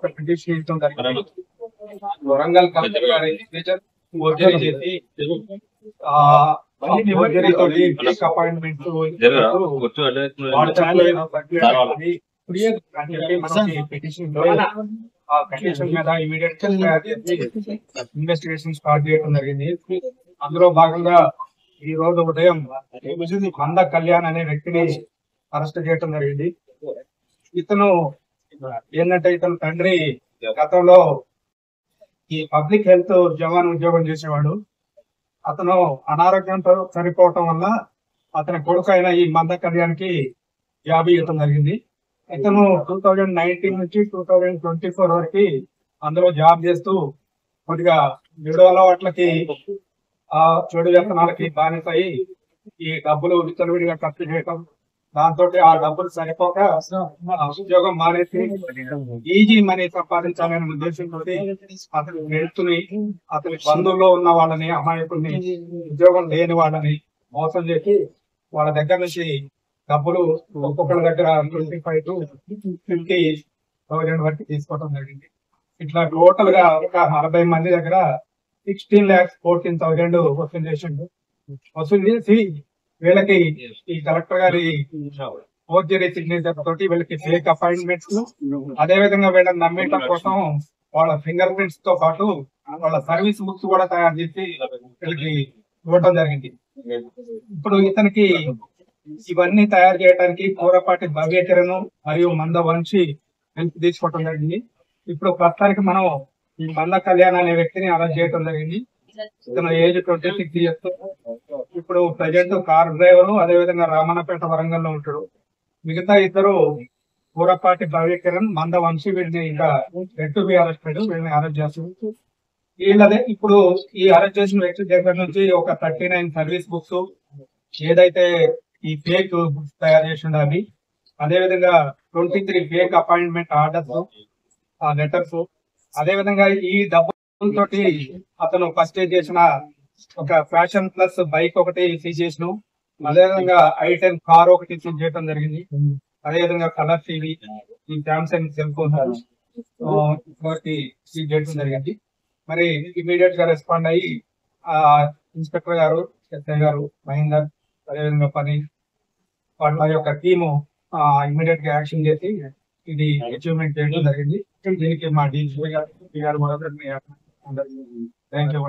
ఒక పిటిషన్ ఇవ్వడం జరిగింది. వరంగల్ కలెక్టర్ గారి సిగ్నేచర్ ఫోర్జరీ చేసి ఫోర్జరీ తోటి ఫేక్ అపాయింట్మెంట్ పిటిషన్ ఆ కండిషన్ మీద ఇమీడియట్ ఇన్వెస్టిగేషన్ స్టార్ట్ చేయడం జరిగింది. అందులో భాగంగా ఈ రోజు ఉదయం మంద కళ్యాణ్ అనే వ్యక్తిని అరెస్ట్ చేయడం జరిగింది. ఇతను ఏంటంటే ఇతను తండ్రి గతంలో ఈ పబ్లిక్ హెల్త్ జవాన్ ఉద్యోగం చేసేవాడు. అతను అనారోగ్యంతో చనిపోవటం వల్ల అతని కొడుకు అయిన ఈ మంద కళ్యాణ్కి జాబ్ ఇవ్వటం జరిగింది. ఇతను 2019 నుంచి 2024 వరకు అందులో జాబ్ చేస్తూ కొద్దిగా చెడు అలవాట్లకి చెడు వ్యసనాలకి బానిసై ఈ డబ్బులు విచ్చలవిడిగా ఖర్చు చేయటం, దాంతో ఆ డబ్బులు సరిపోక ఉద్యోగం మానేసి ఈజీ మనీ సంపాదించాలనే ఉద్దేశంతో అతని హెల్త్ని, అతని బంధువుల్లో ఉన్న వాళ్ళని, అమాయకుల్ని, ఉద్యోగం లేని వాళ్ళని మోసం చేసి వాళ్ళ దగ్గర నుంచి డబ్బులు ఒక్కొక్కరి దగ్గర 25 to 50,000 వరకు తీసుకోవడం జరిగింది. ఇట్లా టోటల్ గా ఒక 40 మంది దగ్గర 16,14,000 వసూలు చేసిండు. వసూలు చేసి వీళ్ళకి ఈ కలెక్టర్ గారి ఫోర్జరీ సిగ్నేచర్ తోటి వీళ్ళకి ఫేక్ అపాయింట్మెంట్స్, అదే విధంగా వీళ్ళని నమ్మేయటం కోసం వాళ్ళ ఫింగర్ ప్రింట్స్ తో పాటు వాళ్ళ సర్వీస్ బుక్స్ కూడా తయారు చేసి వీళ్ళకి ఇవ్వడం జరిగింది. ఇప్పుడు ఇతనికి ఇవన్నీ తయారు చేయడానికి కూరపాటి భవ్యకిరణ్ మరియు మంద వంశీ హెల్ప్ తీసుకోవడం జరిగింది. ఇప్పుడు ప్రస్తుతానికి మనం ఈ మంద కళ్యాణ్ అనే వ్యక్తిని అరెస్ట్ చేయడం జరిగింది. ఇతను ఏజ్ 26 years. ఇప్పుడు ప్రజెంట్ కార్ డ్రైవరు, అదే విధంగా రామన్నపేట వరంగల్ లో ఉంటాడు. మిగతా ఇద్దరు కూరపాటి భవ్యకిరణ్, మంద వంశీ వీళ్ళని ఇంకా రెడ్ టు బి అరెస్టెడ్, వీళ్ళని అరెస్ట్ చేస్తారు. వీళ్ళదే ఇప్పుడు ఈ అరెస్ట్ చేసిన వ్యక్తి దగ్గర నుంచి ఒక 39 సర్వీస్ బుక్స్, ఏదైతే ఈ ఫేక్ బుక్స్ తయారు చేసి ఉండాలి, అదే విధంగా 23 ఫేక్ అపాయింట్మెంట్ ఆర్డర్స్, లెటర్స్, అదే విధంగా ఈ డబ్బులతోటి అతను పర్చేజ్ చేసిన ఒక ఫ్యాషన్ ప్లస్ బైక్ ఒకటి సీజ్ చేసినాం. అదే విధంగా i10 కార్ ఒకటి సీజ్ చేయడం జరిగింది. అదే విధంగా కలర్ టీవీ, ఈ శాంసంగ్ సెల్ ఫోన్ వారికి సీజ్ చేయడం జరిగింది. మరి ఇమీడియట్ గా రెస్పాండ్ అయ్యి ఇన్స్పెక్టర్ గారు, ఎస్ఐ గారు, మహేందర్, అదేవిధంగా పని వాళ్ళ యొక్క టీము ఇమీడియట్ గా యాక్షన్ చేసి ఇది అచీవ్మెంట్ చేయడం జరిగింది. దీనికి మా డీజీపీ గారు థ్యాంక్ యూ.